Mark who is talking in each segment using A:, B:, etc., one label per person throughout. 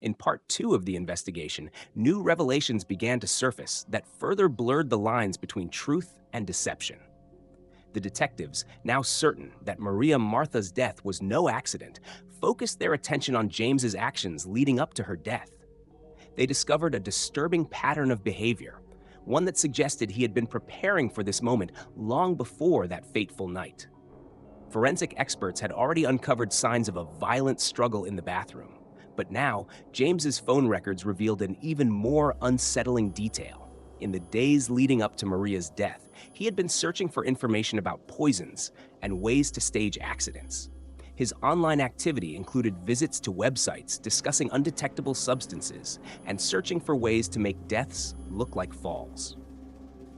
A: In part two of the investigation, new revelations began to surface that further blurred the lines between truth and deception. The detectives, now certain that Maria Martha's death was no accident, focused their attention on James's actions leading up to her death. They discovered a disturbing pattern of behavior, one that suggested he had been preparing for this moment long before that fateful night. Forensic experts had already uncovered signs of a violent struggle in the bathroom, but now James's phone records revealed an even more unsettling detail. In the days leading up to Maria's death, he had been searching for information about poisons and ways to stage accidents. His online activity included visits to websites discussing undetectable substances and searching for ways to make deaths look like falls.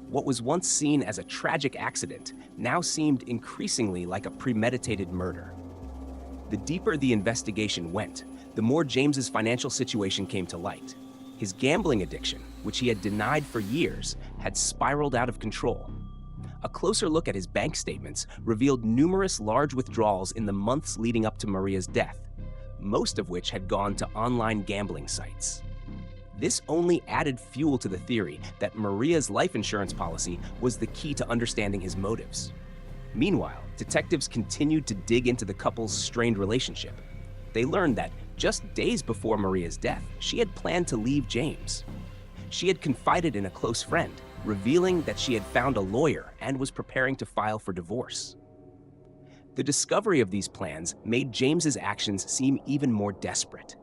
A: What was once seen as a tragic accident now seemed increasingly like a premeditated murder. The deeper the investigation went, the more James's financial situation came to light. His gambling addiction, which he had denied for years, had spiraled out of control. A closer look at his bank statements revealed numerous large withdrawals in the months leading up to Maria's death, most of which had gone to online gambling sites. This only added fuel to the theory that Maria's life insurance policy was the key to understanding his motives. Meanwhile, detectives continued to dig into the couple's strained relationship. They learned that just days before Maria's death, she had planned to leave James. She had confided in a close friend, revealing that she had found a lawyer and was preparing to file for divorce. The discovery of these plans made James's actions seem even more desperate.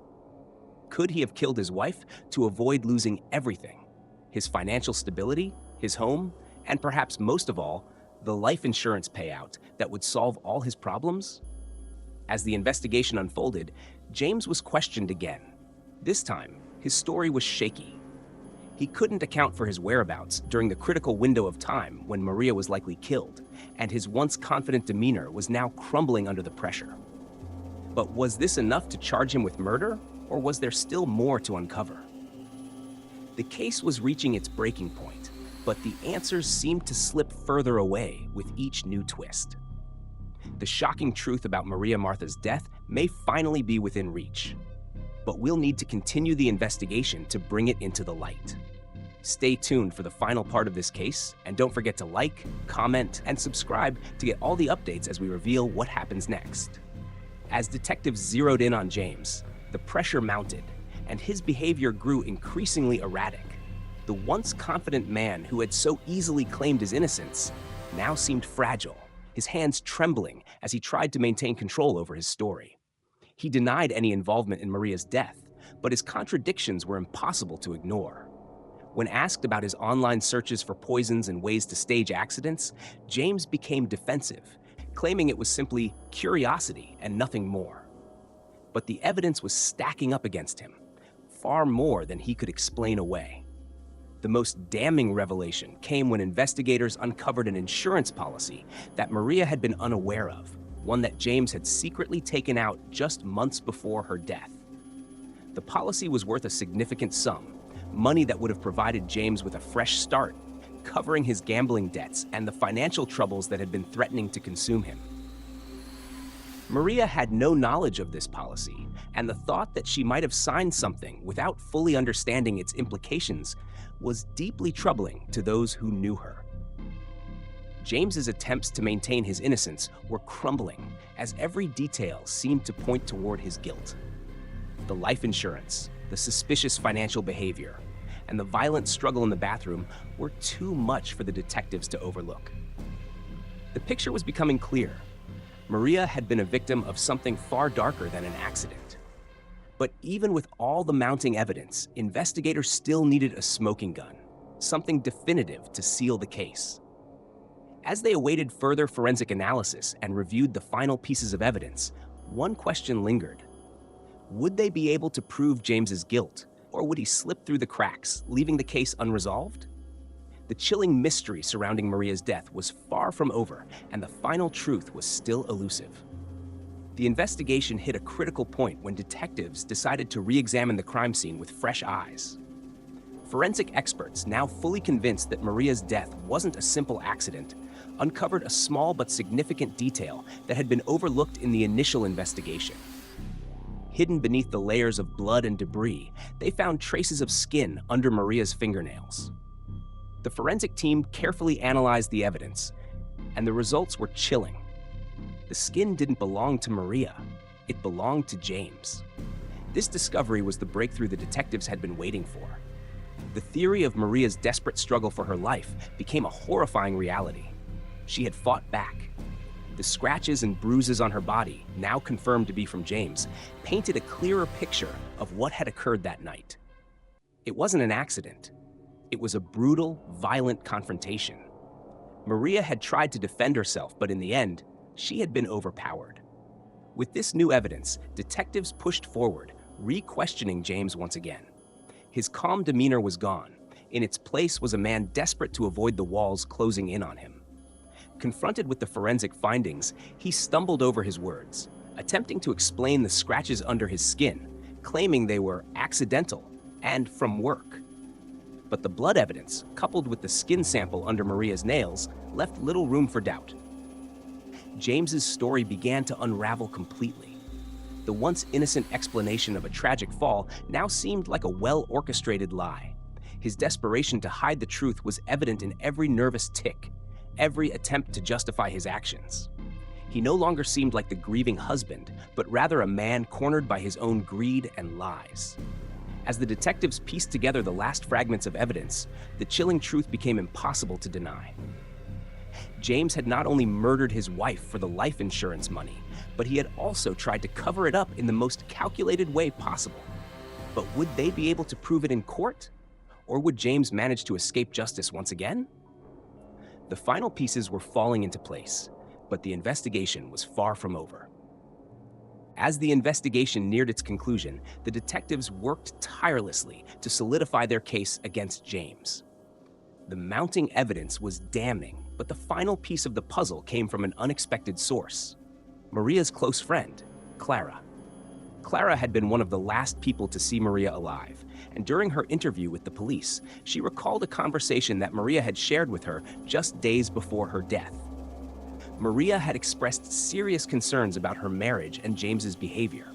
A: Could he have killed his wife to avoid losing everything? His financial stability, his home, and perhaps most of all, the life insurance payout that would solve all his problems? As the investigation unfolded, James was questioned again. This time, his story was shaky. He couldn't account for his whereabouts during the critical window of time when Maria was likely killed, and his once confident demeanor was now crumbling under the pressure. But was this enough to charge him with murder, or was there still more to uncover? The case was reaching its breaking point, but the answers seemed to slip further away with each new twist. The shocking truth about Maria Martha's death may finally be within reach, but we'll need to continue the investigation to bring it into the light. Stay tuned for the final part of this case, and don't forget to like, comment, and subscribe to get all the updates as we reveal what happens next. As detectives zeroed in on James, the pressure mounted, and his behavior grew increasingly erratic. The once confident man who had so easily claimed his innocence now seemed fragile, his hands trembling as he tried to maintain control over his story. He denied any involvement in Maria's death, but his contradictions were impossible to ignore. When asked about his online searches for poisons and ways to stage accidents, James became defensive, claiming it was simply curiosity and nothing more. But the evidence was stacking up against him, far more than he could explain away. The most damning revelation came when investigators uncovered an insurance policy that Maria had been unaware of, one that James had secretly taken out just months before her death. The policy was worth a significant sum, money that would have provided James with a fresh start, covering his gambling debts and the financial troubles that had been threatening to consume him. Maria had no knowledge of this policy, and the thought that she might have signed something without fully understanding its implications was deeply troubling to those who knew her. James's attempts to maintain his innocence were crumbling, as every detail seemed to point toward his guilt. The life insurance, the suspicious financial behavior, and the violent struggle in the bathroom were too much for the detectives to overlook. The picture was becoming clear. Maria had been a victim of something far darker than an accident. But even with all the mounting evidence, investigators still needed a smoking gun, something definitive to seal the case. As they awaited further forensic analysis and reviewed the final pieces of evidence, one question lingered. Would they be able to prove James's guilt, or would he slip through the cracks, leaving the case unresolved? The chilling mystery surrounding Maria's death was far from over, and the final truth was still elusive. The investigation hit a critical point when detectives decided to re-examine the crime scene with fresh eyes. Forensic experts, now fully convinced that Maria's death wasn't a simple accident, uncovered a small but significant detail that had been overlooked in the initial investigation. Hidden beneath the layers of blood and debris, they found traces of skin under Maria's fingernails. The forensic team carefully analyzed the evidence, and the results were chilling. The skin didn't belong to Maria, it belonged to James. This discovery was the breakthrough the detectives had been waiting for. The theory of Maria's desperate struggle for her life became a horrifying reality. She had fought back. The scratches and bruises on her body, now confirmed to be from James, painted a clearer picture of what had occurred that night. It wasn't an accident. It was a brutal, violent confrontation. Maria had tried to defend herself, but in the end, she had been overpowered. With this new evidence, detectives pushed forward, re-questioning James once again. His calm demeanor was gone. In its place was a man desperate to avoid the walls closing in on him. Confronted with the forensic findings, he stumbled over his words, attempting to explain the scratches under his skin, claiming they were accidental and from work. But the blood evidence, coupled with the skin sample under Maria's nails, left little room for doubt. James's story began to unravel completely. The once innocent explanation of a tragic fall now seemed like a well-orchestrated lie. His desperation to hide the truth was evident in every nervous tick, every attempt to justify his actions. He no longer seemed like the grieving husband, but rather a man cornered by his own greed and lies. As the detectives pieced together the last fragments of evidence, the chilling truth became impossible to deny. James had not only murdered his wife for the life insurance money, but he had also tried to cover it up in the most calculated way possible. But would they be able to prove it in court? Or would James manage to escape justice once again? The final pieces were falling into place, but the investigation was far from over. As the investigation neared its conclusion, the detectives worked tirelessly to solidify their case against James. The mounting evidence was damning, but the final piece of the puzzle came from an unexpected source: Maria's close friend, Clara. Clara had been one of the last people to see Maria alive, and during her interview with the police, she recalled a conversation that Maria had shared with her just days before her death. Maria had expressed serious concerns about her marriage and James's behavior.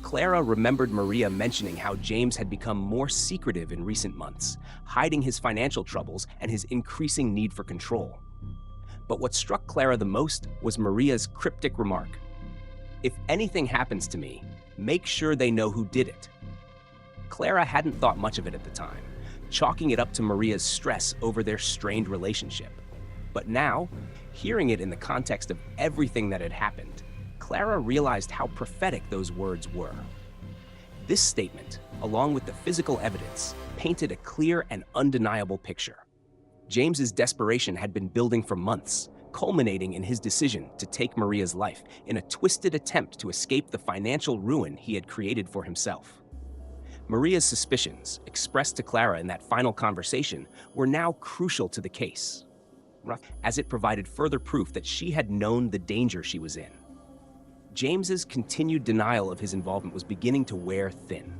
A: Clara remembered Maria mentioning how James had become more secretive in recent months, hiding his financial troubles and his increasing need for control. But what struck Clara the most was Maria's cryptic remark: "If anything happens to me, make sure they know who did it." Clara hadn't thought much of it at the time, chalking it up to Maria's stress over their strained relationship. But now, hearing it in the context of everything that had happened, Clara realized how prophetic those words were. This statement, along with the physical evidence, painted a clear and undeniable picture. James's desperation had been building for months, culminating in his decision to take Maria's life in a twisted attempt to escape the financial ruin he had created for himself. Maria's suspicions, expressed to Clara in that final conversation, were now crucial to the case, as it provided further proof that she had known the danger she was in. James's continued denial of his involvement was beginning to wear thin.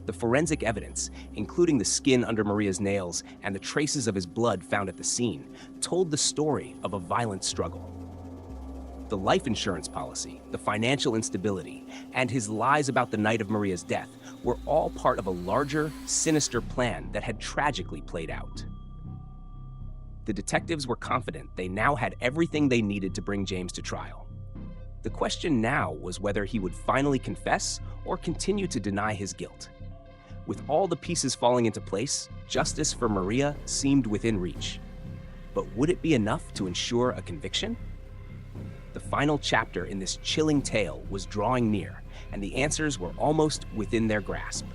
A: The forensic evidence, including the skin under Maria's nails and the traces of his blood found at the scene, told the story of a violent struggle. The life insurance policy, the financial instability, and his lies about the night of Maria's death were all part of a larger, sinister plan that had tragically played out. The detectives were confident they now had everything they needed to bring James to trial. The question now was whether he would finally confess or continue to deny his guilt. With all the pieces falling into place, justice for Maria seemed within reach. But would it be enough to ensure a conviction? The final chapter in this chilling tale was drawing near, and the answers were almost within their grasp.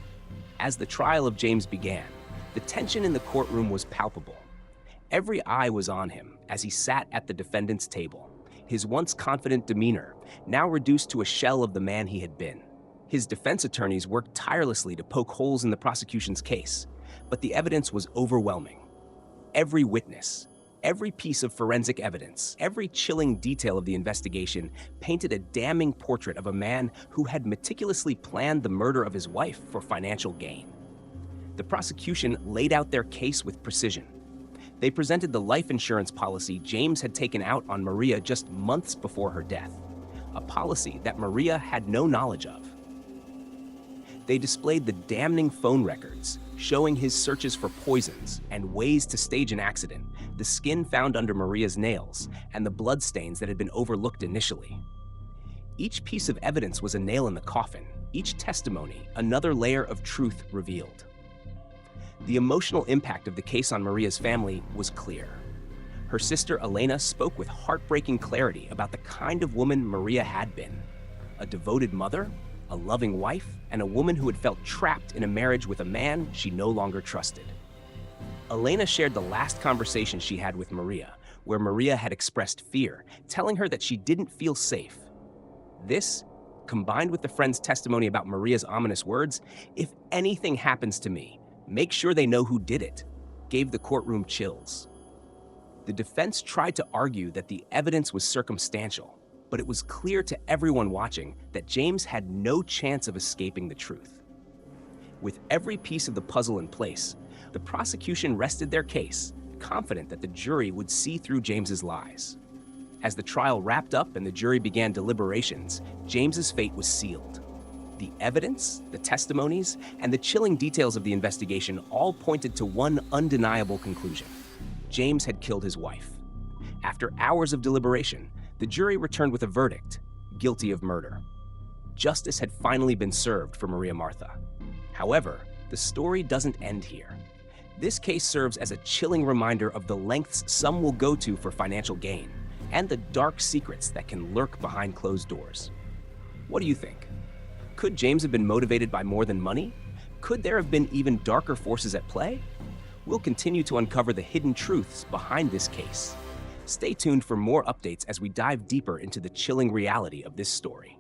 A: As the trial of James began, the tension in the courtroom was palpable. Every eye was on him as he sat at the defendant's table, his once confident demeanor now reduced to a shell of the man he had been. His defense attorneys worked tirelessly to poke holes in the prosecution's case, but the evidence was overwhelming. Every witness, every piece of forensic evidence, every chilling detail of the investigation painted a damning portrait of a man who had meticulously planned the murder of his wife for financial gain. The prosecution laid out their case with precision. They presented the life insurance policy James had taken out on Maria just months before her death, a policy that Maria had no knowledge of. They displayed the damning phone records, showing his searches for poisons and ways to stage an accident, the skin found under Maria's nails, and the bloodstains that had been overlooked initially. Each piece of evidence was a nail in the coffin, each testimony another layer of truth revealed. The emotional impact of the case on Maria's family was clear. Her sister Elena spoke with heartbreaking clarity about the kind of woman Maria had been: a devoted mother, a loving wife, and a woman who had felt trapped in a marriage with a man she no longer trusted. Elena shared the last conversation she had with Maria, where Maria had expressed fear, telling her that she didn't feel safe. This, combined with the friend's testimony about Maria's ominous words, "If anything happens to me, make sure they know who did it," gave the courtroom chills. The defense tried to argue that the evidence was circumstantial, but it was clear to everyone watching that James had no chance of escaping the truth. With every piece of the puzzle in place, the prosecution rested their case, confident that the jury would see through James's lies. As the trial wrapped up and the jury began deliberations, James's fate was sealed. The evidence, the testimonies, and the chilling details of the investigation all pointed to one undeniable conclusion: James had killed his wife. After hours of deliberation, the jury returned with a verdict: guilty of murder. Justice had finally been served for Maria Martha. However, the story doesn't end here. This case serves as a chilling reminder of the lengths some will go to for financial gain, and the dark secrets that can lurk behind closed doors. What do you think? Could James have been motivated by more than money? Could there have been even darker forces at play? We'll continue to uncover the hidden truths behind this case. Stay tuned for more updates as we dive deeper into the chilling reality of this story.